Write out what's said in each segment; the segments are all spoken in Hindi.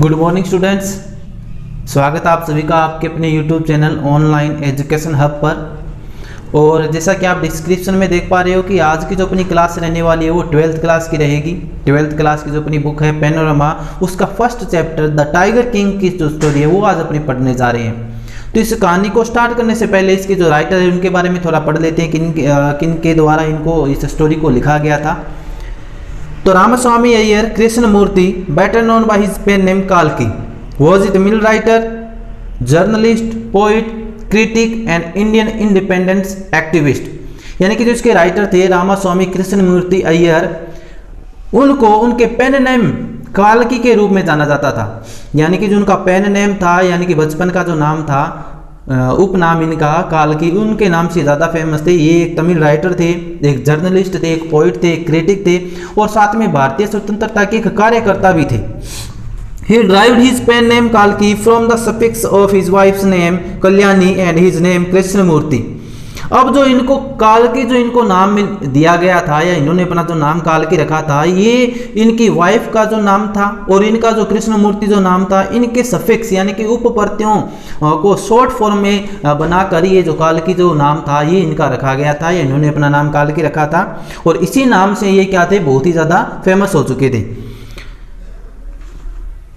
गुड मॉर्निंग स्टूडेंट्स, स्वागत है आप सभी का आपके अपने YouTube channel online education hub पर। और जैसा कि आप डिस्क्रिप्शन में देख पा रहे हो कि आज की जो अपनी क्लास रहने वाली है वो 12th क्लास की रहेगी। 12th क्लास की जो अपनी बुक है पैनोरमा, उसका first chapter the tiger king की जो स्टोरी है वो आज अपनी पढ़ने जा रहे हैं। तो इस कहानी को स्टार्ट करने से पहले इसके जो राइटर है उनके बारे में थोड़ा पढ़ लेते हैं, किन के द्वारा इनको इस स्टोरी को लिखा गया था। तो Ramaswamy Iyer Krishnamurthy, better known by his pen name Kalki, was a Tamil writer, journalist, poet, critic and Indian independence activist। यानी कि जो इसके राइटर थे रामास्वामी कृष्णमूर्ति अय्यर, उनको उनके पेन नेम काल्की के रूप में जाना जाता था। यानी कि जो उनका पेन नेम था, यानी कि बचपन का जो नाम था, उपनाम इनका काल्की, उनके नाम से ज़्यादा फेमस थे। ये एक तमिल राइटर थे, एक जर्नलिस्ट थे, एक पोइट थे, एक क्रिटिक थे और साथ में भारतीय स्वतंत्रता के एक कार्यकर्ता भी थे। He derived his pen name Kalki from the suffix of his wife's name Kalyani and his name Krishnamurti। अब जो इनको काल्की जो इनको नाम दिया गया था या इन्होंने अपना जो नाम काल्की रखा था, ये इनकी वाइफ का जो नाम था और इनका जो कृष्णमूर्ति जो नाम था, इनके सफिक्स यानी कि उपप्रत्ययों को शॉर्ट फॉर्म में बनाकर ये जो काल्की जो नाम था ये इनका रखा गया था, या इन्होंने अपना नाम काल्की रखा था और इसी नाम से ये क्या थे, बहुत ही ज़्यादा फेमस हो चुके थे।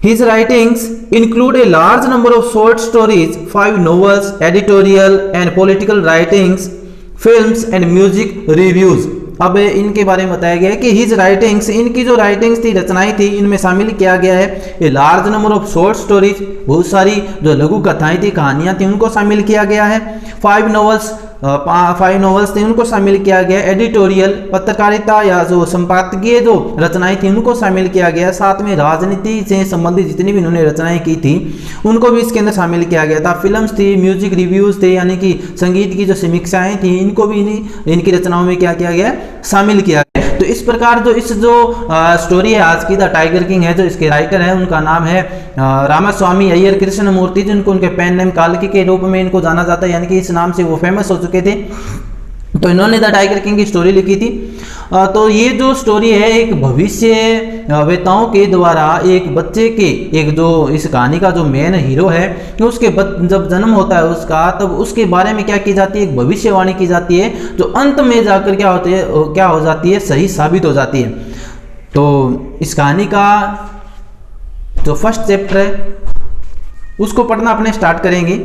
His writings include a large number of short stories, 5 novels, editorial and political writings, films and music reviews। अब इनके बारे में बताया गया है कि हिज राइटिंग्स, इनकी जो राइटिंग्स थी, रचनाएं थी, इनमें शामिल किया गया है a large number of short stories, बहुत सारी जो लघु कथाएं थी, कहानियां थी, उनको शामिल किया गया है। 5 नॉवेल्स थे, उनको शामिल किया गया। एडिटोरियल, पत्रकारिता या जो संपादकीय जो रचनाएं थी उनको शामिल किया गया। साथ में राजनीति से संबंधित जितनी भी इन्होंने रचनाएं की थी उनको भी इसके अंदर शामिल किया गया था। फिल्म्स थी, म्यूजिक रिव्यूज थे, यानी कि संगीत की जो समीक्षाएं थी, इनको भी इनकी रचनाओं में क्या किया गया, शामिल किया गया। तो इस प्रकार जो स्टोरी है आज की द टाइगर किंग है, जो इसके राइटर है उनका नाम है रामास्वामी अय्यर कृष्णमूर्ति, जिनको उनके पेन नेम काल्की के रूप में इनको जाना जाता है, यानी कि इस नाम से वो फेमस हो चुके थे। तो इन्होंने द टाइगर किंग की स्टोरी लिखी थी। तो ये जो स्टोरी है एक भविष्य वेताओं के द्वारा एक बच्चे के, एक जो इस कहानी का जो मेन हीरो है, उसके जब जन्म होता है उसका, तब उसके बारे में क्या की जाती है, एक भविष्यवाणी की जाती है, जो अंत में जाकर क्या हो जाती है, सही साबित हो जाती है। तो इस कहानी का जो फर्स्ट चैप्टर है उसको पढ़ना अपने स्टार्ट करेंगे।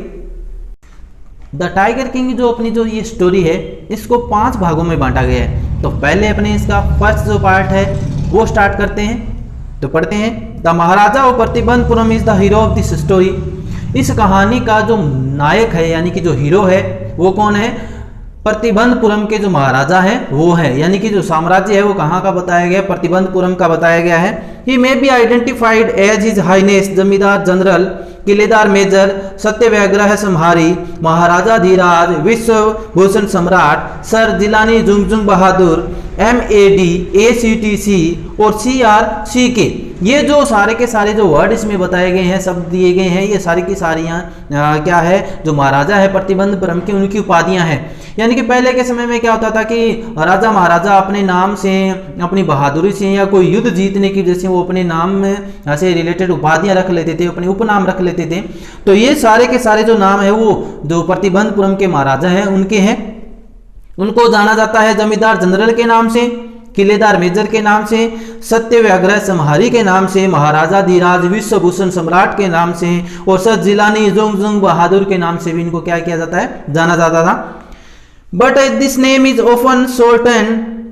द टाइगर किंग जो अपनी जो ये स्टोरी है इसको 5 भागों में बांटा गया है। तो पहले अपने इसका फर्स्ट जो पार्ट है वो स्टार्ट करते हैं। तो पढ़ते हैं, the Maharaja of Pratibandapuram is the hero of this story. इस कहानी का जो नायक है यानी कि जो हीरो है वो कौन है, प्रतिबंधपुरम के जो महाराजा हैं वो है, यानी कि जो साम्राज्य है वो कहाँ का बताया गया, प्रतिबंधपुरम का बताया गया है। He may be identified as his highness zamindar general, qiledar major, Satyavyagraha Sanhari, Maharaja Dhiraj, Vishwa Bhushan Samrat, sir Jilani Jungjung Bahadur, MAD, ACTC और CRCK। ये जो सारे के सारे जो वर्ड इसमें बताए गए हैं, शब्द दिए गए हैं, ये सारी की सारियाँ क्या है, जो महाराजा है प्रतिबंधपुरम की उनकी उपाधियाँ हैं। यानी कि पहले के समय में क्या होता था कि राजा महाराजा अपने नाम से, अपनी बहादुरी से या कोई युद्ध जीतने की वजह से वो अपने नाम में ऐसे रिलेटेड उपाधियां रख लेते थे, अपने उपनाम रख लेते थे। तो ये सारे के सारे जो नाम है वो जो प्रतिबंधपुरम के महाराजा हैं उनके हैं। उनको जाना जाता है जमींदार जनरल के नाम से, किलेदार मेजर के नाम से, सत्यव्यग्रह संहारी के नाम से, महाराजा धीराज विश्वभूषण सम्राट के नाम से और सर जिलानी जुंगजुंग बहादुर के नाम से भी इनको क्या किया जाता है, जाना जाता था। But this name is often shortened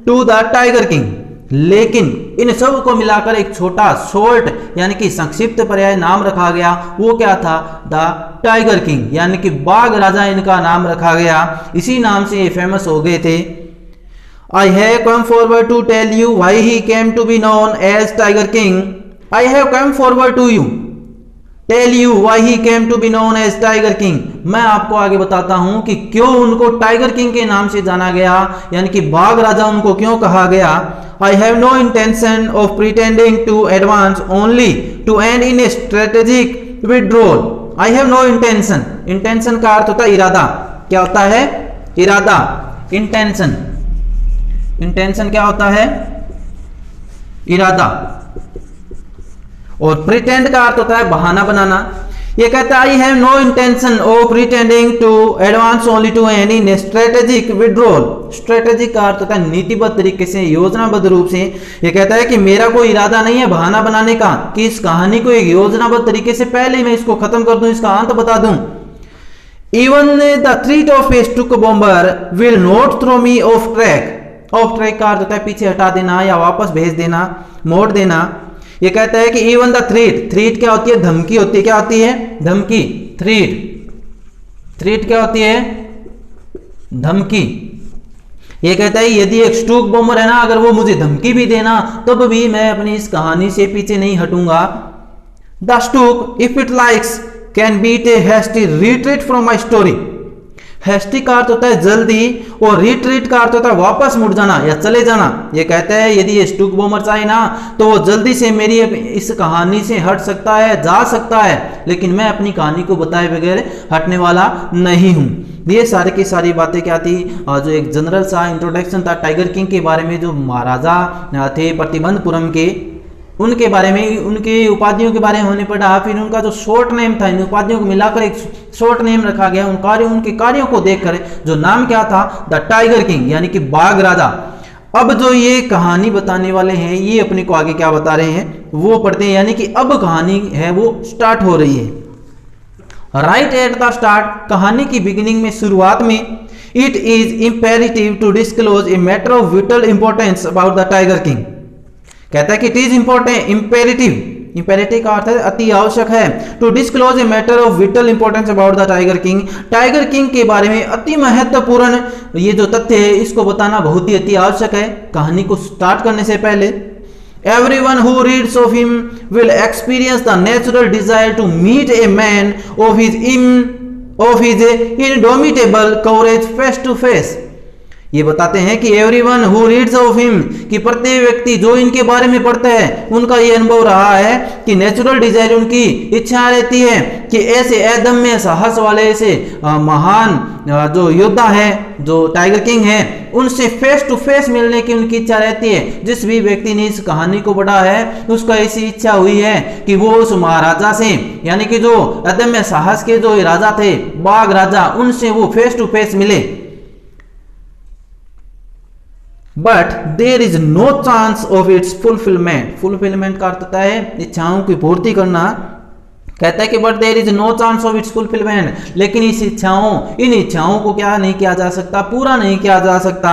to the tiger king. लेकिन इन सब को मिलाकर एक छोटा शॉर्ट यानी कि संक्षिप्त पर्याय नाम रखा गया, वो क्या था, द टाइगर किंग, यानी कि बाघ राजा इनका नाम रखा गया। इसी नाम से ये फेमस हो गए थे। I have come forward to tell you why he came to be known as Tiger King. I have come forward to tell you why he came to be known as Tiger King। मैं आपको आगे बताता हूं कि क्यों उनको टाइगर किंग के नाम से जाना गया, यानी कि बाघ राजा उनको क्यों कहा गया। I have no intention of pretending to advance, only to end in a strategic withdrawal। I have no intention। intention का अर्थ होता है इरादा। क्या होता है, इरादा, intention। इंटेंशन क्या होता है, इरादा। और प्रिटेंड का अर्थ होता है बहाना बनाना। ये कहता है I have no intention of pretending to advance only to any strategic withdrawal. Strategic का अर्थ होता है नीतिबद्ध तरीके से, योजनाबद्ध रूप से। ये कहता है कि मेरा कोई इरादा नहीं है बहाना बनाने का, कि इस कहानी को एक योजनाबद्ध तरीके से पहले मैं इसको खत्म कर दूं, इसका अंत बता दूं। Even the threat of a stuka bomber will not throw me off track. Off track का अर्थ होता है पीछे हटा देना या वापस भेज देना, मोड़ देना। ये कहता है कि इवन द थ्रेट, थ्रेट क्या होती है? धमकी होती है। क्या होती है? धमकी। थ्रेट, थ्रेट क्या होती है? धमकी। ये कहता है यदि एक स्टूक बॉम्बर है ना, अगर वो मुझे धमकी भी देना तब भी मैं अपनी इस कहानी से पीछे नहीं हटूंगा। The stuka if it likes can beat a hasty retreat from my story. Hasty का अर्थ होता है जल्दी और रिट्रीट का अर्थ होता है वापस मुड़ जाना या चले जाना। ये कहता है यदि ये स्टूक बॉम्बर चाहे ना तो वो जल्दी से मेरी इस कहानी से हट सकता है, जा सकता है, लेकिन मैं अपनी कहानी को बताए बगैर हटने वाला नहीं हूं। ये सारी की सारी बातें क्या थी? जो एक जनरल सा इंट्रोडक्शन था टाइगर किंग के बारे में, जो महाराजा थे प्रतिबंधपुरम के, उनके बारे में, उनके उपाधियों के बारे में होने पड़ा। फिर उनका जो शॉर्ट नेम था, इन उपाधियों को मिलाकर एक शॉर्ट नेम रखा गया। उनके कार्यों को देखकर जो नाम क्या था? द टाइगर किंग, यानी कि बाघ राजा। अब जो ये कहानी बताने वाले हैं ये अपने को आगे क्या बता रहे हैं वो पढ़ते हैं। यानी कि अब कहानी है वो स्टार्ट हो रही है। राइट एट द स्टार्ट, कहानी की बिगिनिंग में, शुरुआत में, it is imperative to disclose a matter of vital importance about the tiger king. कहता है कि it is important, imperative, imperative का अर्थ है अति आवश्यक है, to disclose a matter of vital importance about the tiger king. Tiger king के बारे में अति महत्वपूर्ण ये जो तथ्य है इसको बताना बहुत ही अति आवश्यक है कहानी को स्टार्ट करने से पहले। Everyone who reads of him will experience the natural desire to meet a man of his indomitable courage face to face. ये बताते हैं कि everyone who reads of him, कि प्रत्येक व्यक्ति जो इनके बारे में पढ़ता है उनका ये अनुभव रहा है कि नेचुरल डिजायर, उनकी इच्छा रहती है कि ऐसे अदम्य साहस वाले, ऐसे महान जो योद्धा है, जो टाइगर किंग है, उनसे फेस टू फेस मिलने की उनकी इच्छा रहती है। जिस भी व्यक्ति ने इस कहानी को पढ़ा है उसका ऐसी इच्छा हुई है कि वो उस महाराजा से, यानी कि जो अदम्य साहस के जो राजा थे, बाघ राजा, उनसे वो फेस टू फेस मिले। But there is no chance of its fulfilment. Fulfilment का अर्थ होता है इच्छाओं की पूर्ति करना। कहता है कि but there is no chance of its fulfilment, लेकिन इन इच्छाओं को क्या नहीं किया जा सकता, पूरा नहीं किया जा सकता।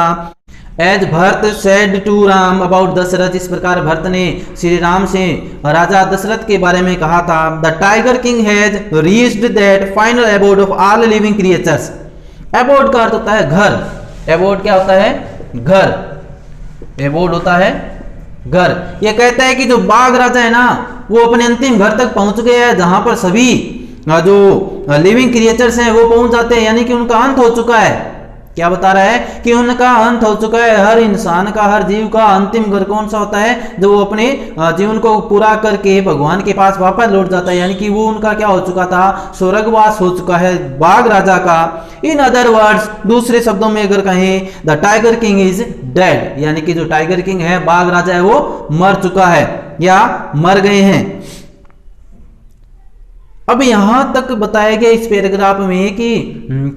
As Bharat said to Ram about Dasharath, इस प्रकार भरत ने श्री राम से राजा दशरथ के बारे में कहा था। The tiger king has reached that final abode of all living creatures. Abode का अर्थ होता है घर। अबोर्ड क्या होता है? घर। एबोर्ड होता है घर। यह कहता है कि जो बाघ राजा है ना वो अपने अंतिम घर तक पहुंच गया है, जहां पर सभी जो लिविंग क्रिएचर्स हैं वो पहुंच जाते हैं, यानी कि उनका अंत हो चुका है। क्या बता रहा है कि उनका अंत हो चुका है। हर इंसान का, हर जीव का अंतिम घर कौन सा होता है? जो वो अपने जीवन को पूरा करके भगवान के पास वापस लौट जाता है, यानी कि वो उनका क्या हो चुका था? स्वर्गवास हो चुका है बाघ राजा का। इन अदर वर्ड्स, दूसरे शब्दों में अगर कहें, the tiger king is dead, यानी कि जो टाइगर किंग है, बाघ राजा है, वो मर चुका है या मर गए हैं। अब यहां तक बताया गया इस पैराग्राफ में कि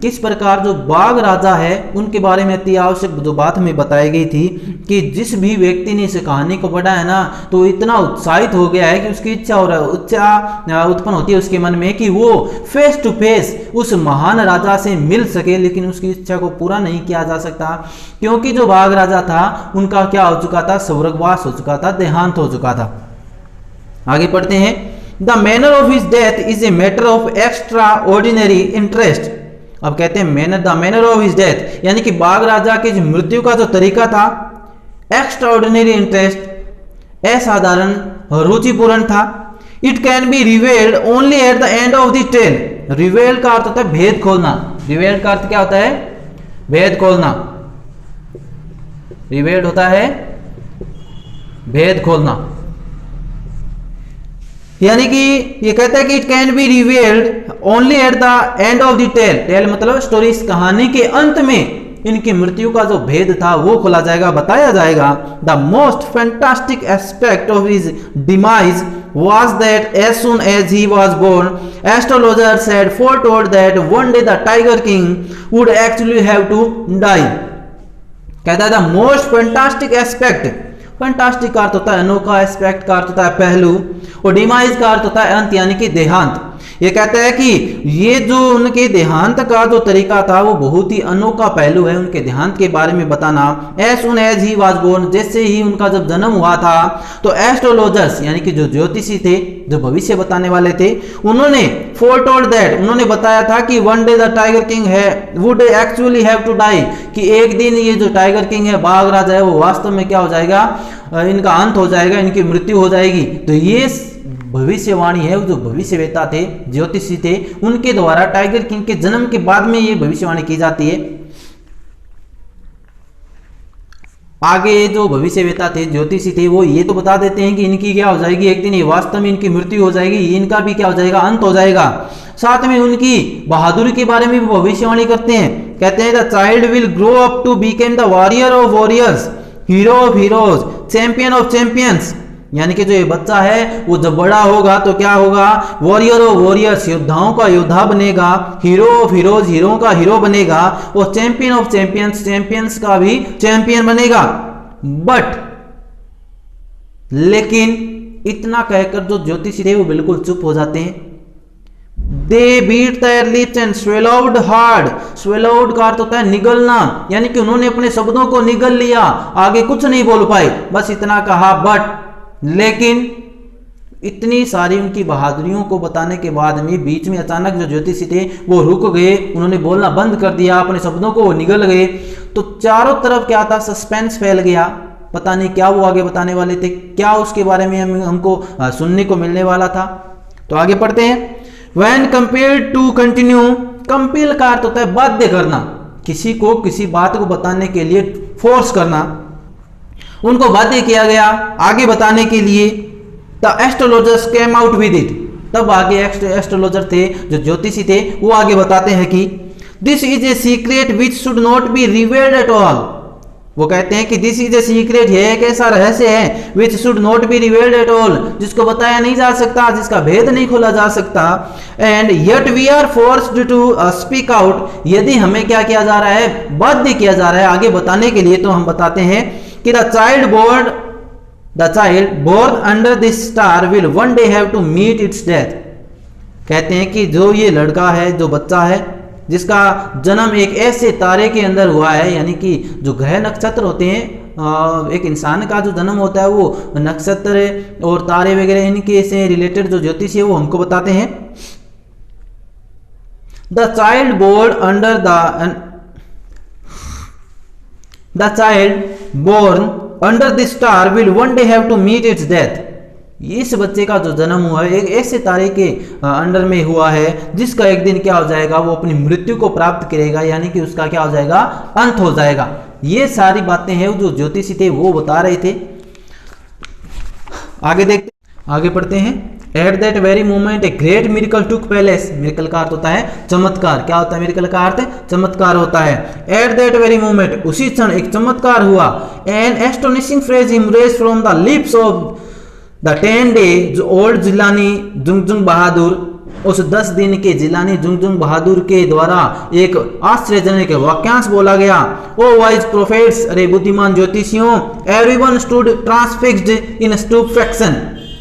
किस प्रकार जो बाघ राजा है उनके बारे में अति आवश्यक जो बात हमें बताई गई थी कि जिस भी व्यक्ति ने इस कहानी को पढ़ा है ना तो इतना उत्साहित हो गया है कि उसकी इच्छा उत्पन्न होती है उसके मन में कि वो फेस टू फेस उस महान राजा से मिल सके, लेकिन उसकी इच्छा को पूरा नहीं किया जा सकता क्योंकि जो बाघ राजा था उनका क्या हो चुका था? स्वर्गवास हो चुका था, देहांत हो चुका था। आगे पढ़ते हैं। The manner of his death is a matter of extra ordinary interest. अब कहते हैं the manner of his death, यानी कि बाघ राजा की मृत्यु का जो तरीका था, एक्स्ट्रा ऑर्डिनरी इंटरेस्ट, असाधारण रुचिपूर्ण था। It can be revealed only at the end of the tale. Revealed का अर्थ होता है भेद खोलना। रिवेल्ड का अर्थ क्या होता है? भेद खोलना। रिवेल्ड होता है भेद खोलना, यानी कि ये कहता है कि it can be revealed only at the end of the tale. Tale मतलब स्टोरी, इस कहानी के अंत में इनकी मृत्यु का जो भेद था वो खोला जाएगा, बताया जाएगा। The most fantastic aspect of his demise was that as soon as he was born, astrologers had foretold that one day the Tiger King would actually have to die. कहता है the most fantastic aspect, fantastic का अर्थ होता है अनोखा, एस्पेक्ट का अर्थ होता है पहलू, और डिमाइज का अर्थ होता है अंत यानी कि देहांत। ये कहता है कि ये जो उनके देहांत का जो तरीका था वो बहुत ही अनोखा पहलू है, उनके देहांत के बारे में बताना। As soon as he was born, जैसे ही उनका जब जन्म हुआ था तो एस्ट्रोलॉजर्स यानी कि जो ज्योतिषी थे, जो भविष्य बताने वाले थे, उन्होंने फोरटोल्ड दैट, उन्होंने बताया था कि one day the tiger king है would actually have to die, कि एक दिन ये जो टाइगर किंग है, बाघ राजा है, वो वास्तव में क्या हो जाएगा, इनका अंत हो जाएगा, इनकी मृत्यु हो जाएगी। तो ये भविष्यवाणी है, जो भविष्यवेता थे, ज्योतिषी थे, उनके द्वारा टाइगर किंग के जन्म के बाद में ये भविष्यवाणी की जाती है। आगे जो भविष्यवेता थे, ज्योतिषी थे, वो ये तो बता देते हैं कि इनकी क्या हो जाएगी, एक दिन ये वास्तव में इनकी मृत्यु हो जाएगी, इनका भी क्या हो जाएगा, अंत हो जाएगा। साथ में उनकी बहादुरी के बारे में भी भविष्यवाणी करते हैं। कहते हैं the child will grow up to become the warrior of warriors, hero of heroes, champion of champions, यानी कि जो ये बच्चा है वो जब बड़ा होगा तो क्या होगा, वॉरियर ऑफ वॉरियर्स, योद्धाओं का योद्धा बनेगा, हीरो ऑफ हीरोज, हीरो का हीरो बनेगा, और चैंपियन ऑफ चैंपियंस, चैंपियंस का भी चैंपियन बनेगा। बट लेकिन इतना कहकर जो ज्योतिषी थे वो बिल्कुल चुप हो जाते हैं। They beat their lips and swallowed hard. Swallowed का अर्थ होता है निगलना, यानी कि उन्होंने अपने शब्दों को निगल लिया, आगे कुछ नहीं बोल पाए, बस इतना कहा। बट लेकिन इतनी सारी उनकी बहादुरियों को बताने के बाद में बीच में अचानक जो ज्योतिषी थे वो रुक गए, उन्होंने बोलना बंद कर दिया, अपने शब्दों को वो निगल गए। तो चारों तरफ क्या था, सस्पेंस फैल गया, पता नहीं क्या वो आगे बताने वाले थे, क्या उसके बारे में हमको सुनने को मिलने वाला था। तो आगे पढ़ते हैं। When compelled to continue, compel का अर्थ होता है बाध्य करना, किसी को किसी बात को बताने के लिए फोर्स करना, उनको बाध्य किया गया आगे बताने के लिए। The astrologers came out with it, तब आगे एस्ट्रोलॉजर थे, जो ज्योतिषी थे, वो आगे बताते हैं कि this is a secret which should not be revealed at all. वो कहते हैं कि दिस इज ए सीक्रेट, ये एक ऐसा रहस्य है which should not be revealed at all, जिसको बताया नहीं जा सकता, जिसका भेद नहीं खोला जा सकता। And yet we are forced to speak out, यदि हमें क्या किया जा रहा है, बाध्य किया जा रहा है आगे बताने के लिए, तो हम बताते हैं कि the child born under this star will one day have to meet its death. कहते हैं कि जो ये लड़का है, जो बच्चा है, जिसका जन्म एक ऐसे तारे के अंदर हुआ है, यानी कि जो ग्रह नक्षत्र होते हैं, एक इंसान का जो जन्म होता है वो नक्षत्र और तारे वगैरह इनके से रिलेटेड जो ज्योतिषी है वो हमको बताते हैं। The child born under the star will one day have to meet its death. इस बच्चे का जो जन्म हुआ है एक ऐसे तारे के अंडर में हुआ है, जिसका एक दिन क्या हो जाएगा, वो अपनी मृत्यु को प्राप्त करेगा, यानी कि उसका क्या हो जाएगा, अंत हो जाएगा। ये सारी बातें हैं जो ज्योतिषी थे वो बता रहे थे। आगे देखते, आगे पढ़ते हैं। At that very moment a great miracle took place. Miracle का अर्थ होता है चमत्कार। क्या होता है मिरेकल का अर्थ? चमत्कार होता है। एट दैट वेरी मोमेंट, उसी क्षण एक चमत्कार हुआ। An astonishing phrase emerged from the लिप्स ऑफ द 10 डेज ओल्ड जिलानी जुंगजुंग बहादुर। उस 10 दिन के जिलानी जुंगजुंग बहादुर के द्वारा एक आश्चर्यजनक वाक्यांश बोला गया। ओ वाइज प्रोफेट्स, अरे बुद्धिमान ज्योतिषियों। एवरीवन स्टूड ट्रांसफिक्स्ड इन स्टूपेक्शन।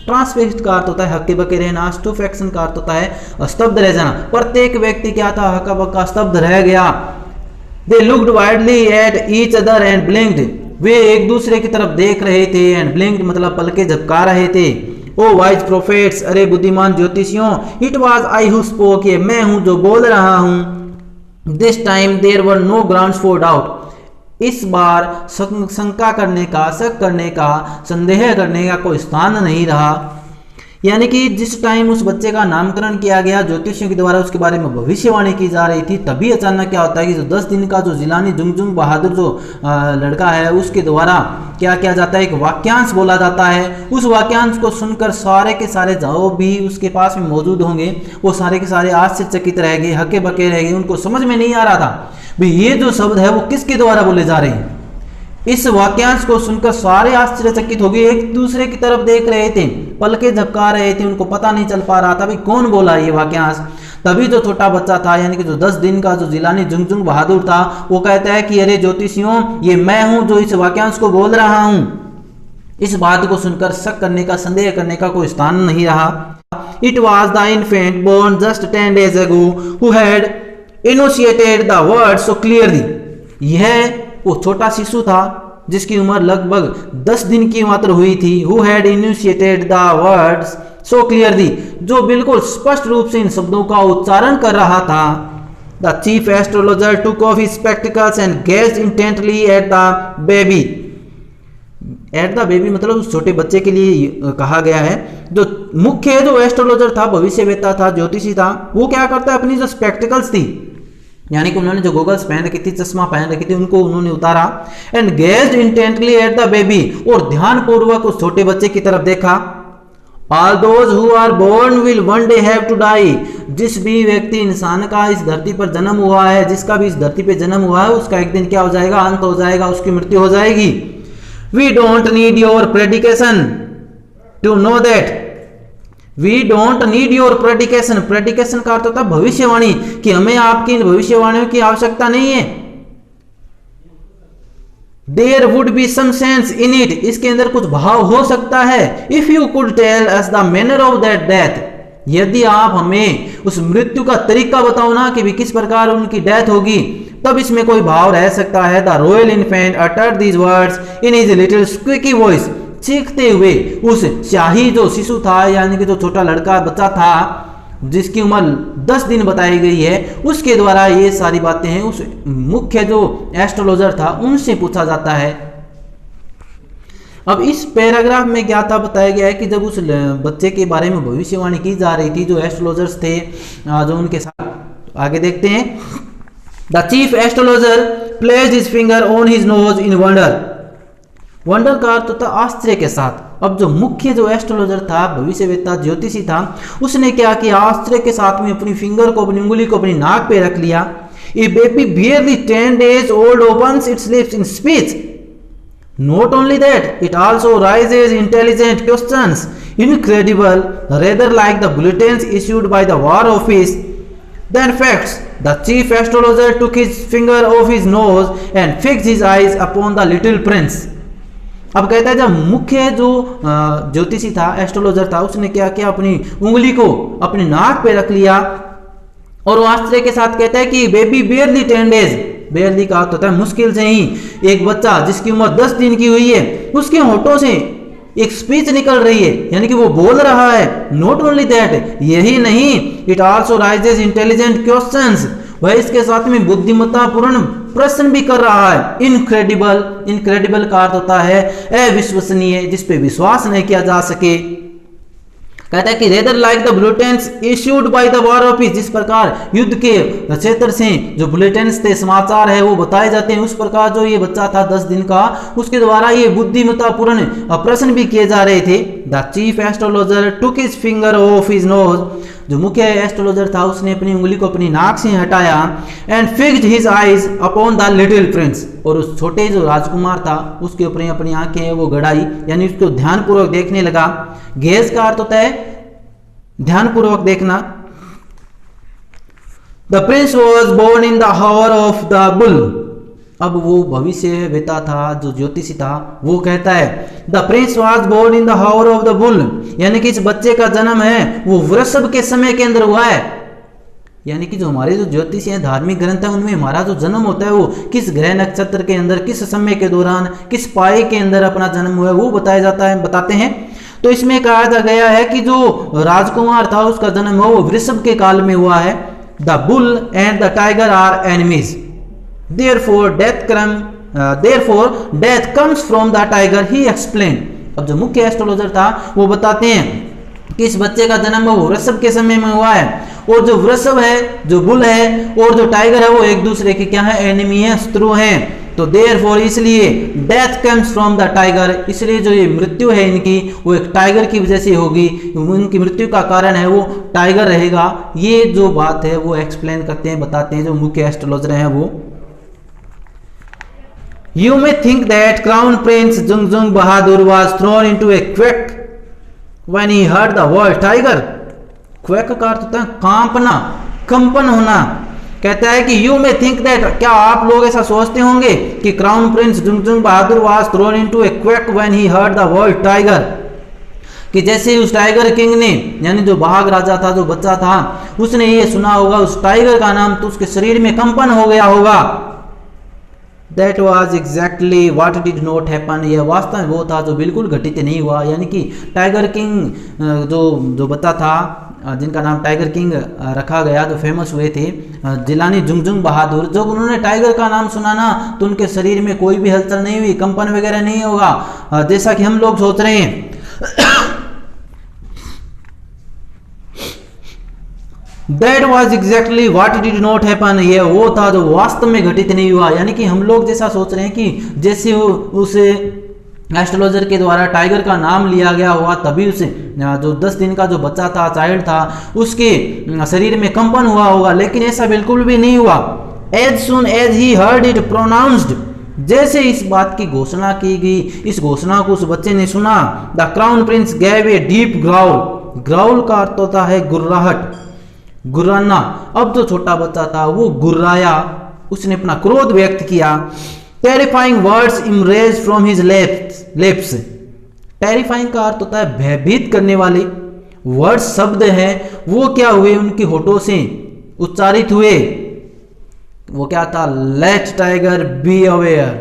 ट्रांसफिक्स्ड का अर्थ होता है हक्के बके रहना, स्टूपेक्शन का अर्थ होता है स्तब्ध रह जाना। प्रत्येक व्यक्ति क्या था, हक्का बक्का स्तब्ध रह गया। They looked wildly at each other and blinked. वे एक दूसरे की तरफ देख रहे थे। एंड ब्लिंक्ड मतलब पलके झपका रहे थे। ओ वाइज प्रोफेट्स, अरे बुद्धिमान ज्योतिषियों। It was I who spoke, ये मैं हूं जो बोल रहा हूं। This time there were no grounds for doubt. इस बार शंका करने का, शक करने का, संदेह करने का कोई स्थान नहीं रहा। यानी कि जिस टाइम उस बच्चे का नामकरण किया गया ज्योतिषियों के द्वारा, उसके बारे में भविष्यवाणी की जा रही थी, तभी अचानक क्या होता है कि जो 10 दिन का जो जिलानी जुंगजुंग बहादुर जो लड़का है उसके द्वारा क्या किया जाता है, एक वाक्यांश बोला जाता है। उस वाक्यांश को सुनकर सारे के सारे जो भी उसके पास में मौजूद होंगे वो सारे के सारे आश्चर्यचकित रह गए, हके बके रह गए। उनको समझ में नहीं आ रहा था भाई ये जो शब्द है वो किसके द्वारा बोले जा रहे हैं। इस वाक्यांश को सुनकर सारे आश्चर्यचकित हो गए, एक दूसरे की तरफ देख रहे थे, पलके झपका रहे थे, उनको पता नहीं चल पा रहा था भाई कौन बोला ये वाक्यांश। तभी जो छोटा बच्चा था यानी कि जो 10 दिन का जो जिलानी जुंगजुंग बहादुर था वो कहता है कि अरे ज्योतिषियों ये मैं हूं जो इस वाक्यांश को बोल रहा हूं। इस बात को सुनकर शक करने का, संदेह करने का कोई स्थान नहीं रहा। It was the infant born just 10 days ago who had enunciated the words so clearly। यह वो छोटा शिशु था जिसकी उम्र लगभग 10 दिन की मात्र हुई थी। Who had enunciated the words so clearly, जो बिल्कुल स्पष्ट रूप से इन शब्दों का उच्चारण कर रहा था। The chief astrologer took off his spectacles and gazed intently at the baby। Eight the baby मतलब उस छोटे बच्चे के लिए कहा गया है। जो मुख्य जो एस्ट्रोलॉजर था, भविष्यवेत्ता था, ज्योतिषी था, वो क्या करता है अपनी जो स्पेक्टिकल्स थी यानी कि उन्होंने जो गॉगल्स पहन रखी थी, चश्मा पहन रखी थी, उनको उन्होंने उतारा। And gazed intently at the baby, और ध्यान पूर्वक उस छोटे बच्चे की तरफ देखा। All those who are born will one day have to die, जिस भी व्यक्ति इंसान का इस धरती पर जन्म हुआ है, जिसका भी इस धरती पर जन्म हुआ है, उसका एक दिन क्या हो जाएगा, अंत हो जाएगा, उसकी मृत्यु हो जाएगी। We don't need your prediction to know that, we don't need your prediction, prediction का अर्थ होता है भविष्यवाणी, कि हमें आपकी इन भविष्यवाणियों की आवश्यकता नहीं है। There would be some sense in it, इसके अंदर कुछ भाव हो सकता है। If you could tell us the manner of that death, यदि आप हमें उस मृत्यु का तरीका बताओ ना कि भी किस प्रकार उनकी डेथ होगी, तब इसमें कोई भाव रह सकता है। The royal infant uttered these words in his little squeaky voice, चीखते हुए उस शाही जो शिशु था यानी कि जो छोटा लड़का बच्चा था जिसकी उम्र 10 दिन बताई गई है, उसके द्वारा ये सारी बातें हैं उस मुख्य जो एस्ट्रोलॉजर था उनसे पूछा जाता है। अब इस पैराग्राफ में क्या था बताया गया है कि जब उस बच्चे के बारे में भविष्यवाणी की जा रही थी, जो एस्ट्रोलॉजर्स थे जो उनके साथ, आगे देखते हैं। The chief astrologer placed his finger on his nose in wonder, wonder का अर्थ होता आश्चर्य के साथ। अब जो मुख्य जो एस्ट्रोलॉजर था, भविष्यवेत्ता, ज्योतिषी था, उसने क्या किया, आश्चर्य के साथ में अपनी फिंगर को, अपनी उंगली को अपनी नाक पे रख लिया। ए baby barely 10 days old opens its lips in speech, not only that it also raises intelligent questions, incredible, rather like the bulletins issued by the war office than facts। The chief astrologer took his finger off his nose and fixed his eyes upon the little prince। अब कहता है जब मुख्य जो ज्योतिषी था, एस्ट्रोलॉजर था, उसने क्या किया, अपनी उंगली को अपनी नाक पे रख लिया और वो आश्चर्य के साथ कहता है कि बेबी barely 10 days, barely का अर्थ होता है मुश्किल से ही, एक बच्चा जिसकी उम्र 10 दिन की हुई है, उसके होठों से एक स्पीच निकल रही है यानी कि वो बोल रहा है। नॉट ओनली दैट, यही नहीं, it also rises intelligent questions, वह इसके साथ में बुद्धिमत्ता पूर्ण प्रश्न भी कर रहा है। इनक्रेडिबल, इनक्रेडिबल का अर्थ होता है अविश्वसनीय, जिस पे विश्वास नहीं किया जा सके। कहता है कि rather like the bulletins issued by the war office, जिस प्रकार युद्ध के क्षेत्र से जो बुलेटिन्स थे, समाचार है, वो बताए जाते हैं, उस प्रकार जो ये बच्चा था 10 दिन का, उसके द्वारा ये बुद्धिमत्ता पूर्ण प्रश्न भी किए जा रहे थे। The chief astrologer took his finger of his nose, जो मुख्य एस्ट्रोलॉजर था उसने अपनी उंगली को अपनी नाक से हटाया। And fixed his eyes upon the little Prince, और उस छोटे जो राजकुमार था उसके ऊपर अपनी आंखें वो गड़ाई यानी उसको ध्यानपूर्वक देखने लगा। गेज का अर्थ होता है ध्यानपूर्वक देखना। The prince was born in the hour of the bull, अब वो भविष्य वेता था, जो ज्योतिषी था, वो कहता है the prince was born in the hour of the bull, यानी कि इस बच्चे का जन्म है वो वृषभ के समय के अंदर हुआ है। यानी कि जो हमारे जो ज्योतिषी हैं, धार्मिक ग्रंथ है, उनमें हमारा जो जन्म होता है वो किस ग्रह नक्षत्र के अंदर, किस समय के दौरान, किस पाए के अंदर अपना जन्म हुआ है वो बताया जाता है, बताते हैं। तो इसमें कहा गया है कि जो राजकुमार था उसका जन्म वो वृषभ के काल में हुआ है। The bull and the tiger are enemies, therefore death comes from the tiger, he explained। अब जो मुख्य एस्ट्रोलॉजर था वो बताते हैं कि इस बच्चे का जन्म वो वृषभ के समय में हुआ है, और जो वृषभ है, जो बुल है और जो टाइगर है वो एक दूसरे के क्या है, एनिमी है, शत्रु हैं। तो देयरफॉर इसलिए death comes from the tiger, इसलिए जो ये मृत्यु है इनकी वो एक टाइगर की वजह से होगी, उनकी मृत्यु का कारण है वो टाइगर रहेगा। ये जो बात है वो एक्सप्लेन करते हैं, बताते हैं जो मुख्य एस्ट्रोलॉजर हैं वो। You may think that Crown Prince Jungjung Bahadur was thrown into a quake when he heard the word tiger. Quake का अर्थ होता है कांपना, कंपन होना। कहता है कि you may think that, क्या आप लोग ऐसा सोचते होंगे कि crown prince Jungjung Bahadur was thrown into a quake when he heard the word tiger, कि जैसे उस टाइगर किंग ने, यानी जो बाघ राजा था, जो बच्चा था, उसने ये सुना होगा उस टाइगर का नाम, तो उसके शरीर में कंपन हो गया होगा। That was exactly what did not happen, यह वास्तव में वो था जो बिल्कुल घटित नहीं हुआ। यानी कि टाइगर किंग जो बच्चा था, जिनका नाम टाइगर किंग रखा गया, जो फेमस हुए थे जिलानी जुंगजुंग बहादुर, जब उन्होंने टाइगर का नाम सुना ना तो उनके शरीर में कोई भी हलचल नहीं हुई, कंपन वगैरह नहीं होगा जैसा कि हम लोग सोच रहे हैं। That was exactly what did not happen, ये वो था जो वास्तव में घटित नहीं हुआ। यानी कि हम लोग जैसा सोच रहे हैं कि जैसे उसे एस्ट्रोलॉजर के द्वारा टाइगर का नाम लिया गया हुआ, तभी उसे जो 10 दिन का जो बच्चा था, चाइल्ड था, उसके शरीर में कंपन हुआ होगा, लेकिन ऐसा बिल्कुल भी नहीं हुआ। As soon as he heard it pronounced, जैसे इस बात की घोषणा की गई, इस घोषणा को उस बच्चे ने सुना, the crown Prince gave a deep growl, growl का अर्थ होता है गुर्राहट, गुर्राना। अब जो छोटा बच्चा था वो गुर्राया, उसने अपना क्रोध व्यक्त किया। Terrifying words emerged from his lips, terrifying का अर्थ होता है भयभीत करने वाले वर्ड्स, शब्द हैं वो क्या हुए, उनकी होठों से उच्चारित हुए। वो क्या था, लेट टाइगर बी अवेयर।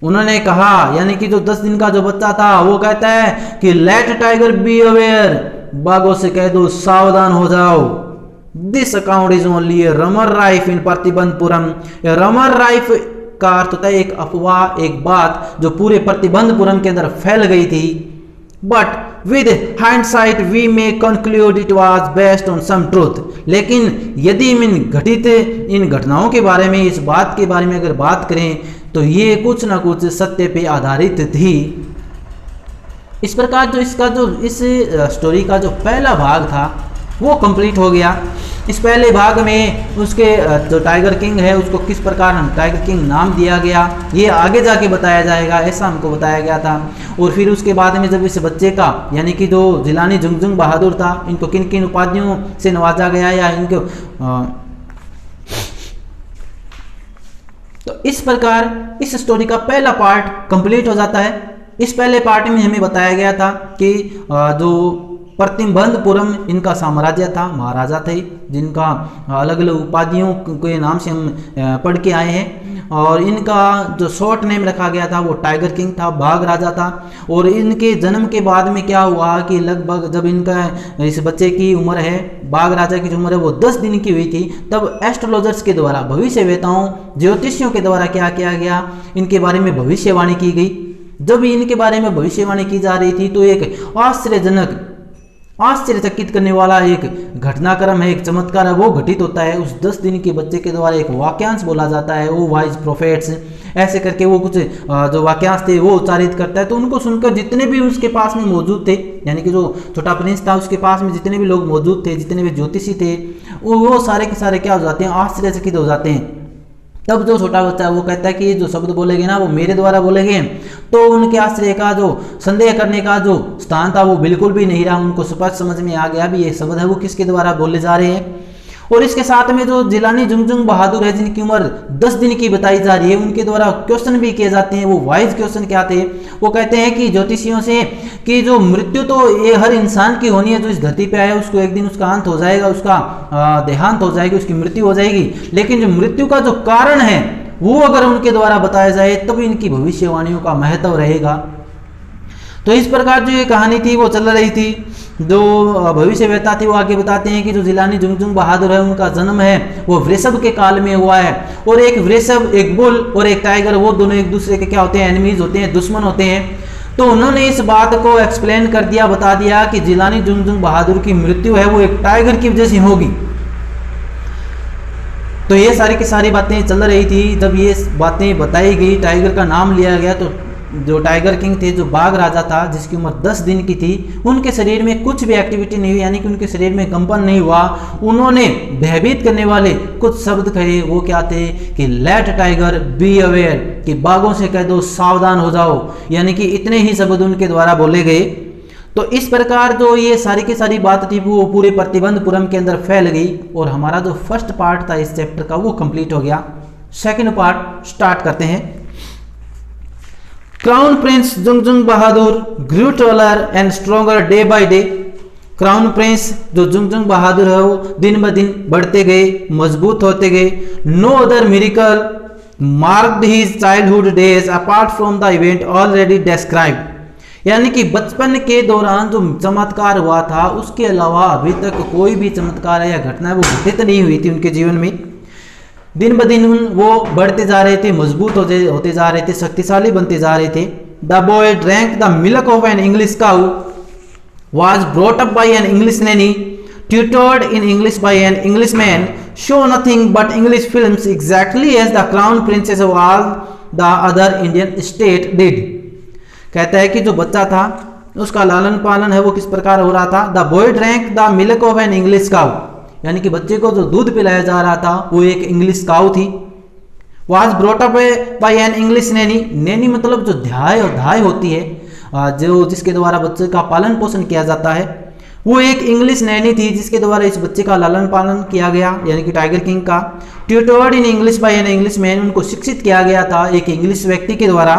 उन्होंने कहा, यानी कि जो 10 दिन का जो बच्चा था वो कहता है कि लेट टाइगर बी अवेयर, बाघों से कह दो सावधान हो जाओ। This account is only a rumour rife in Pratibandhapuram, rumour rife का अर्थ होता है एक अफवाह, एक बात जो पूरे प्रतिबंधपुरम के अंदर फैल गई थी। But with hindsight we may conclude it was based on some truth, लेकिन यदि इन घटनाओं के बारे में, इस बात के बारे में अगर बात करें तो ये कुछ ना कुछ सत्य पे आधारित थी। इस प्रकार जो इस स्टोरी का जो पहला भाग था वो कंप्लीट हो गया। इस पहले भाग में उसके जो टाइगर किंग है उसको किस प्रकार टाइगर किंग नाम दिया गया ये आगे जाके बताया जाएगा, ऐसा हमको बताया गया था। और फिर उसके बाद में जब इस बच्चे का, यानी कि जो जिलानी जुंगजुंग बहादुर था, इनको किन किन उपाधियों से नवाजा गया या इनको तो इस प्रकार इस स्टोरी का पहला पार्ट कंप्लीट हो जाता है। इस पहले पार्ट में हमें बताया गया था कि जो प्रतिबंधपुरम इनका साम्राज्य था, महाराजा थे जिनका अलग अलग उपाधियों के नाम से हम पढ़ के आए हैं, और इनका जो शॉर्ट नेम रखा गया था वो टाइगर किंग था, बाघ राजा था। और इनके जन्म के बाद में क्या हुआ कि लगभग जब इनका इस बच्चे की उम्र है, बाघ राजा की जो उम्र है वो 10 दिन की हुई थी, तब एस्ट्रोलॉजर्स के द्वारा, भविष्यवेताओं, ज्योतिषियों के द्वारा क्या किया गया, इनके बारे में भविष्यवाणी की गई। जब इनके बारे में भविष्यवाणी की जा रही थी तो एक आश्चर्यचकित करने वाला एक घटनाक्रम है, एक चमत्कार है, वो घटित होता है। उस 10 दिन के बच्चे के द्वारा एक वाक्यांश बोला जाता है, वो वाइज प्रोफेट्स ऐसे करके वो कुछ जो वाक्यांश थे वो उच्चारित करता है। तो उनको सुनकर जितने भी उसके पास में मौजूद थे, यानी कि जो छोटा प्रिंस था उसके पास में जितने भी लोग मौजूद थे, जितने भी ज्योतिषी थे, वो सारे के सारे क्या हो जाते हैं, आश्चर्यचकित हो जाते हैं। तब जो छोटा बच्चा है वो कहता है कि ये जो शब्द बोलेंगे ना वो मेरे द्वारा बोलेंगे। तो उनके आश्चर्य का जो संदेह करने का जो स्थान था वो बिल्कुल भी नहीं रहा, उनको स्पष्ट समझ में आ गया भी ये शब्द है वो किसके द्वारा बोले जा रहे हैं। और इसके साथ में जो जिलानी जुंगजुंग बहादुर है जिनकी उम्र 10 दिन की बताई जा रही है, उनके द्वारा क्वेश्चन भी किए जाते हैं। वो वाइज क्वेश्चन क्या थे, वो कहते हैं कि ज्योतिषियों से कि जो मृत्यु तो ये हर इंसान की होनी है, जो इस धरती पे आया उसको एक दिन उसका अंत हो जाएगा, उसका देहांत हो जाएगी, उसकी मृत्यु हो जाएगी। लेकिन जो मृत्यु का जो कारण है वो अगर उनके द्वारा बताया जाए तब इनकी भविष्यवाणियों का महत्व रहेगा। तो इस प्रकार जो ये कहानी थी वो चल रही थी। जो भविष्यवेता थी वो आगे बताते हैं कि जो जिलानी जुंगजुंग बहादुर है उनका जन्म है वो वृषभ के काल में हुआ है। और एक वृषभ, एक बुल और एक टाइगर, वो दोनों एक दूसरे के क्या होते हैं, एनिमीज होते हैं, दुश्मन होते हैं। तो उन्होंने इस बात को एक्सप्लेन कर दिया, बता दिया कि जिलानी जुंगजुंग बहादुर की मृत्यु है वो एक टाइगर की वजह से होगी। तो ये सारी की सारी बातें चल रही थी। जब ये बातें बताई गई, टाइगर का नाम लिया गया, तो जो टाइगर किंग थे, जो बाघ राजा था जिसकी उम्र 10 दिन की थी, उनके शरीर में कुछ भी एक्टिविटी नहीं हुई, यानी कि उनके शरीर में कंपन नहीं हुआ। उन्होंने भयभीत करने वाले कुछ शब्द कहे, वो क्या थे कि लेट टाइगर बी अवेयर, कि बाघों से कह दो सावधान हो जाओ, यानी कि इतने ही शब्द उनके द्वारा बोले गए। तो इस प्रकार जो ये सारी की सारी बात थी वो पूरे प्रतिबंधपुरम के अंदर फैल गई, और हमारा जो फर्स्ट पार्ट था इस चैप्टर का वो कंप्लीट हो गया। सेकंड पार्ट स्टार्ट करते हैं। Crown prince Jungjung Bahadur grew taller and stronger day by day. Crown prince जो जुंगजुंग बहादुर है वो दिन ब दिन बढ़ते गए, मजबूत होते गए। No other miracle marked his childhood days apart from the event already described, यानी कि बचपन के दौरान जो चमत्कार हुआ था उसके अलावा अभी तक कोई भी चमत्कार या घटना वो घटित नहीं हुई थी उनके जीवन में। दिन ब दिन वो बढ़ते जा रहे थे, मजबूत होते जा रहे थे, शक्तिशाली बनते जा रहे थे। The boy drank the milk of an English cow, was brought up by an English nanny, tutored in English by an Englishman, show nothing but English films exactly as the crown princess of all the other Indian state did। कहता है कि जो बच्चा था उसका लालन पालन है वो किस प्रकार हो रहा था। The boy drank the milk of an English cow, यानी कि बच्चे को जो दूध पिलाया जा रहा था वो एक इंग्लिश काउ थी। was brought up by an English nanny, Naini मतलब जो ध्याय और धाय होती है, जो जिसके द्वारा बच्चे का पालन पोषण किया जाता है, वो एक इंग्लिश नैनी थी जिसके द्वारा इस बच्चे का लालन पालन किया गया, यानी कि टाइगर किंग का। Tutored in English by an English man, उनको शिक्षित किया गया था एक इंग्लिश व्यक्ति के द्वारा।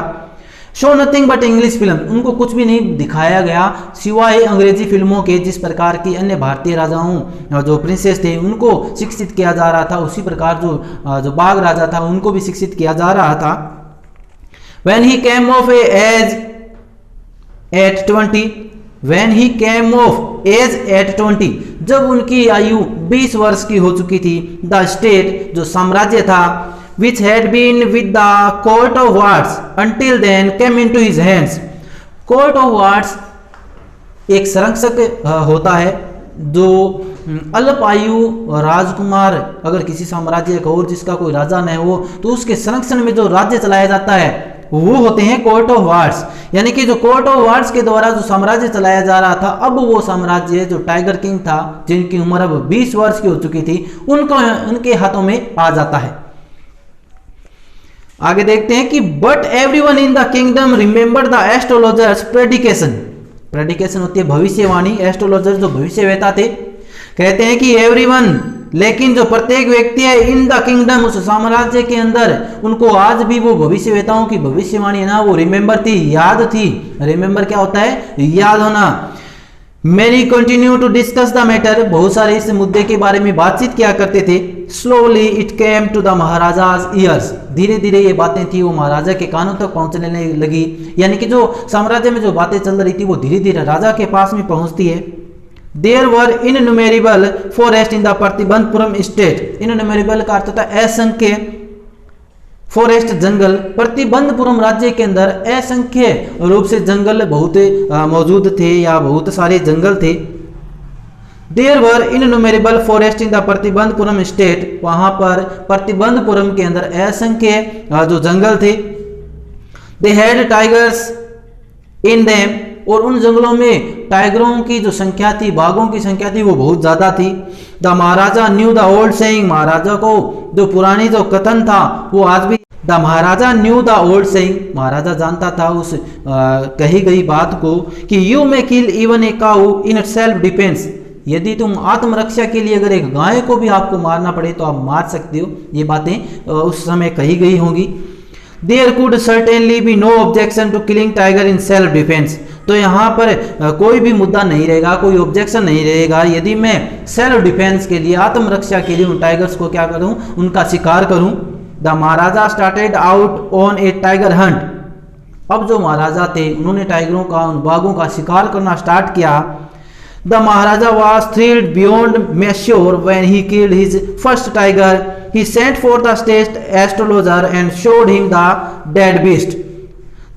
Show nothing but English film, उनको कुछ भी नहीं दिखाया गया सिवाय अंग्रेजी फिल्मों के। जिस प्रकार की अन्य भारतीय राजाओं जो प्रिंसेस थे उनको शिक्षित किया जा रहा था, उसी प्रकार जो बाघ राजा था उनको भी शिक्षित किया जा रहा था। When he came of age at 20, when he came of age at 20, जब उनकी आयु 20 वर्ष की हो चुकी थी, द स्टेट जो साम्राज्य था, which had been with the court of wards until then came into his hands। court of wards एक संरक्षक होता है जो अल्प आयु राजकुमार, अगर किसी साम्राज्य का और जिसका कोई राजा न हो तो उसके संरक्षण में जो राज्य चलाया जाता है वो होते हैं कोर्ट ऑफ वार्ड्स। यानी कि जो कोर्ट ऑफ वार्ड्स के द्वारा जो साम्राज्य चलाया जा रहा था, अब वो साम्राज्य जो टाइगर किंग था जिनकी उम्र अब 20 वर्ष की हो चुकी थी उनके हाथों में आ जाता है। आगे देखते हैं कि but everyone in the kingdom remember the astrologer's prediction. Prediction होती है भविष्यवाणी, एस्ट्रोलॉजर जो भविष्यवेता थे। कहते हैं कि एवरीवन, लेकिन जो प्रत्येक व्यक्ति है इन द किंगडम, उस साम्राज्य के अंदर, उनको आज भी वो भविष्यवेताओं की भविष्यवाणी है ना वो रिमेंबर थी, याद थी। रिमेंबर क्या होता है? याद होना। Many continue to discuss the matter, बहुत सारे इस मुद्दे के बारे में बातचीत किया करते थे। Slowly it came to the महाराजा's ears, धीरे धीरे ये बातें थी वो महाराजा के कानों तक पहुंचने लगी, यानी कि जो साम्राज्य में जो बातें चल रही थी वो धीरे धीरे राजा के पास में पहुंचती है। There were innumerable forests in the Pratibandhapuram state. Innumerable का अर्थ होता है असंख्य, फॉरेस्ट जंगल। प्रतिबंधपुरम राज्य के अंदर असंख्य रूप से जंगल बहुत मौजूद थे या बहुत सारे जंगल थे। There were innumerable forests in the Pratibandhapuram state, वहां पर प्रतिबंधपुरम के अंदर असंख्य जो जंगल थे। They had tigers in them, और उन जंगलों में टाइगरों की जो संख्या थी, बाघों की संख्या थी वो बहुत ज्यादा थी। The Maharaja knew the old saying, Maharaja को जो पुरानी जो कथन था वो आज भी, the Maharaja knew the old saying, Maharaja जानता था उस कही गई बात को कि you may kill even a cow in self defence, यदि तुम आत्मरक्षा के लिए अगर एक गाय को भी आपको मारना पड़े तो आप मार सकते हो। ये बातें उस समय कही गई होंगी। There could certainly be no objection to killing tiger in self defense, तो यहाँ पर कोई भी मुद्दा नहीं रहेगा, कोई ऑब्जेक्शन नहीं रहेगा यदि मैं सेल्फ डिफेंस के लिए, आत्मरक्षा के लिए उन टाइगर्स को क्या करूँ, उनका शिकार करूँ। The Maharaja started out on A tiger Hunt, अब जो महाराजा थे उन्होंने टाइगरों का, उन बाघों का शिकार करना स्टार्ट किया। The Maharaja was thrilled beyond measure when he killed his first tiger. He sent for the state astrologer and showed him the dead beast.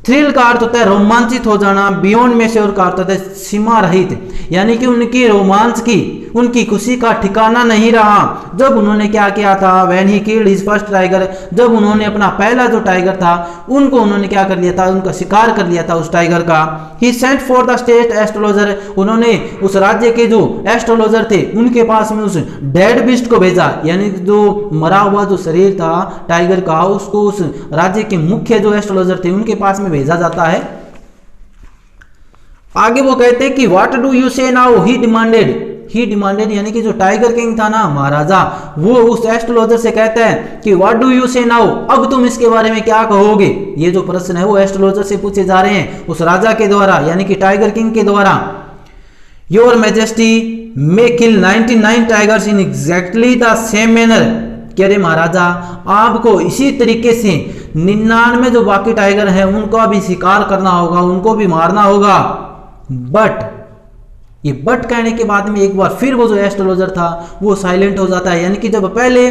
Thrill का अर्थ होता है रोमांचित हो जाना, बियॉन्ड मैच्योर का अर्थ होता है सीमा रहित, यानी कि उनकी रोमांच की, उनकी खुशी का ठिकाना नहीं रहा जब उन्होंने क्या किया था, when he killed his first tiger, जब उन्होंने अपना पहला जो टाइगर था उनको उन्होंने क्या कर लिया था, उनका शिकार कर लिया था उस टाइगर का। He sent for the state astrologer, उन्होंने उस राज्य के जो एस्ट्रोलॉजर थे उनके पास में उस डेड बीस्ट को भेजा, यानी जो मरा हुआ जो शरीर था टाइगर का उसको उस राज्य के मुख्य जो एस्ट्रोलॉजर थे उनके पास में भेजा जाता है। आगे वो कहते हैं कि व्हाट डू यू से नाउ, ही डिमांडेड यानी कि जो टाइगर किंग था ना महाराजा, वो उस एस्ट्रोलॉजर से कहता है कि व्हाट डू यू से नाउ, अब तुम इसके बारे में क्या कहोगे। ये जो प्रश्न है वो एस्ट्रोलॉजर से पूछे जा रहे हैं उस राजा के द्वारा, यानी कि टाइगर किंग के द्वारा। Your majesty may kill 99 tigers in exactly the same manner, कह रहे महाराजा आपको इसी तरीके से 99 जो बाकी टाइगर हैं उनका भी शिकार करना होगा, उनको भी मारना होगा। बट ये बट कहने के बाद में एक बार फिर वो जो एस्ट्रोलॉजर था वो साइलेंट हो जाता है, यानी कि जब पहले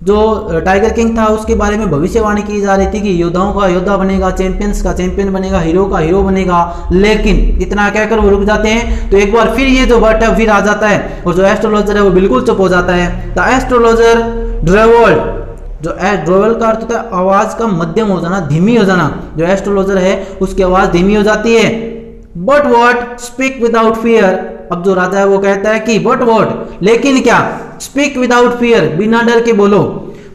जो टाइगर किंग था उसके बारे में भविष्यवाणी की जा रही थी कि योद्धाओं का योद्धा बनेगा, चैंपियंस का चैंपियन बनेगा, हीरो का हीरो बनेगा, लेकिन इतना कहकर वो रुक जाते हैं। तो एक बार फिर ये जो बट है फिर आ जाता है और जो एस्ट्रोलॉजर है वो बिल्कुल चुप हो जाता है। द एस्ट्रोलॉजर ड्रेवल्ड, जो ड्रेवल का अर्थ होता है आवाज का मध्यम हो जाना, धीमी हो जाना, जो एस्ट्रोलॉजर है उसकी आवाज धीमी हो जाती है। But what, speak without fear, अब जो राजा है वो कहता है कि बट वॉट, लेकिन क्या, स्पीक विदाउट फियर, बिना डर के बोलो।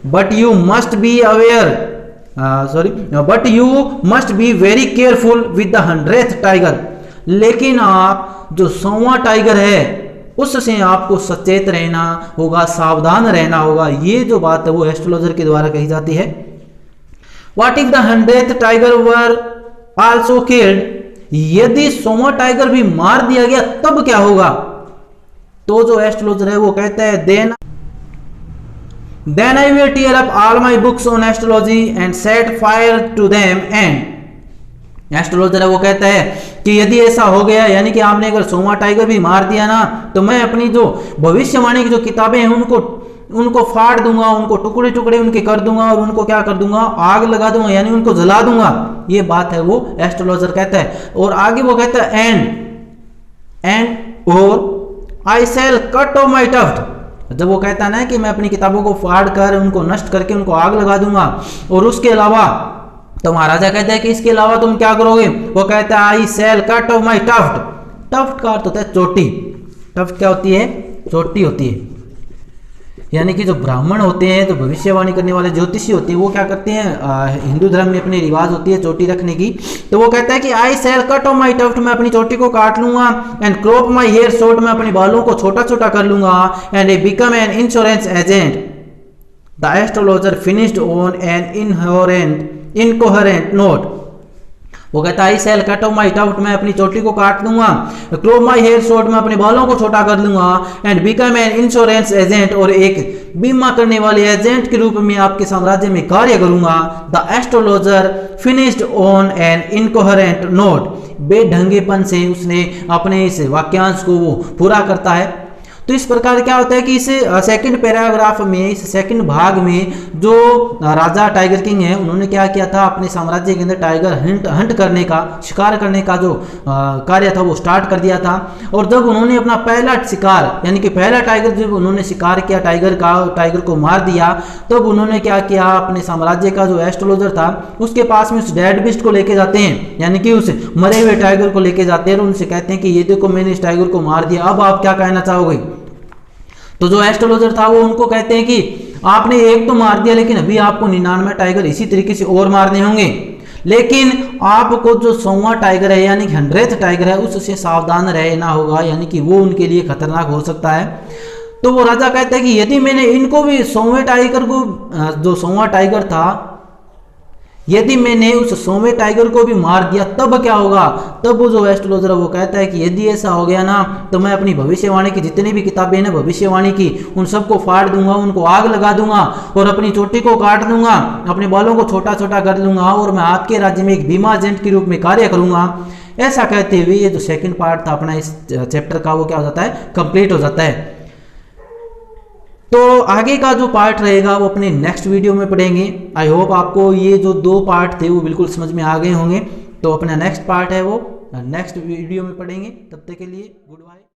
But you must be aware, but you must be very careful with the 100th tiger, लेकिन आप जो 100वां टाइगर है उससे आपको सचेत रहना होगा, सावधान रहना होगा। ये जो बात है वो एस्ट्रोलॉजर के द्वारा कही जाती है। What if the 100th tiger were also killed, यदि 100वां टाइगर भी मार दिया गया तब क्या होगा। तो जो एस्ट्रोलॉजर है वो कहता है then I will tear up all my books on astrology and set fire to them. And astrologer है वो कहता है कि यदि ऐसा हो गया, यानी कि आपने अगर 100वां टाइगर भी मार दिया ना, तो मैं अपनी जो भविष्यवाणी की जो किताबें हैं उनको फाड़ दूंगा, उनको टुकड़े टुकड़े उनके कर दूंगा और उनको क्या कर दूंगा, आग लगा दूंगा, यानी उनको जला दूंगा। ये बात है वो एस्ट्रोलॉजर कहता है। और आगे वो कहता है एंड और आई shall cut off my tuft, जब वो कहता है ना कि मैं अपनी किताबों को फाड़ कर उनको नष्ट करके उनको आग लगा दूंगा, और उसके अलावा तो महाराजा कहता है कि इसके अलावा तुम क्या करोगे। वो कहता है I shall cut off my tuft, tuft का अर्थ होता है चोटी, टफ्ट क्या होती है, चोटी होती है, यानी कि जो ब्राह्मण होते हैं, जो भविष्यवाणी करने वाले ज्योतिषी होते हैं, वो क्या करते हैं, हिंदू धर्म में अपनी रिवाज होती है चोटी रखने की। तो वो कहता है कि I shall cut off my tuft, मैं अपनी चोटी को काट लूंगा, and crop my hair short, मैं अपने बालों को छोटा छोटा कर लूंगा, and a become an insurance agent. The astrologer finished on an incoherent note, वो कहता है I shall cut off my tuft, मैं अपनी चोटी को काट दूंगा, क्रॉप माई हेयर शॉर्ट, मैं अपने बालों को छोटा कर लूंगा, and become an insurance agent, और एक बीमा करने वाले एजेंट के रूप में आपके साम्राज्य में कार्य करूंगा। The astrologer finished on an incoherent note, बेढंगेपन से उसने अपने इस वाक्यांश को वो पूरा करता है। तो इस प्रकार क्या होता है कि इस सेकंड पैराग्राफ में, इस सेकंड भाग में जो राजा टाइगर किंग है उन्होंने क्या किया था, अपने साम्राज्य के अंदर टाइगर हंट करने का, शिकार करने का जो कार्य था वो स्टार्ट कर दिया था। और जब उन्होंने अपना पहला शिकार, यानी कि पहला टाइगर जब उन्होंने शिकार किया टाइगर को मार दिया, तब उन्होंने क्या किया, अपने साम्राज्य का जो एस्ट्रोलॉजर था उसके पास में उस डेड बीस्ट को लेके जाते हैं, यानी कि उस मरे हुए टाइगर को लेके जाते हैं और उनसे कहते हैं कि ये देखो मैंने इस टाइगर को मार दिया, अब आप क्या कहना चाहोगे। तो जो एस्ट्रोलॉजर था वो उनको कहते हैं कि आपने एक तो मार दिया, लेकिन अभी आपको 99 टाइगर इसी तरीके से और मारने होंगे, लेकिन आपको जो 100वां टाइगर है यानी 100th टाइगर है उससे सावधान रहना होगा, यानी कि वो उनके लिए खतरनाक हो सकता है। तो वो राजा कहता है कि यदि मैंने इनको भी 100वें टाइगर को, जो 100वां टाइगर था, यदि मैंने उस 100वें टाइगर को भी मार दिया तब क्या होगा। तब वो जो एस्ट्रोलॉजर वो कहता है कि यदि ऐसा हो गया ना, तो मैं अपनी भविष्यवाणी की जितनी भी किताबें हैं ना भविष्यवाणी की, उन सबको फाड़ दूंगा, उनको आग लगा दूंगा और अपनी चोटी को काट दूंगा, अपने बालों को छोटा छोटा कर लूंगा और मैं आपके राज्य में एक बीमा एजेंट के रूप में कार्य करूंगा। ऐसा कहते हुए ये जो सेकंड पार्ट था अपना इस चैप्टर का वो क्या हो जाता है, कंप्लीट हो जाता है। तो आगे का जो पार्ट रहेगा वो अपने नेक्स्ट वीडियो में पढ़ेंगे। आई होप आपको ये जो 2 पार्ट थे वो बिल्कुल समझ में आ गए होंगे। तो अपना नेक्स्ट पार्ट है वो नेक्स्ट वीडियो में पढ़ेंगे। तब तक के लिए गुड बाय।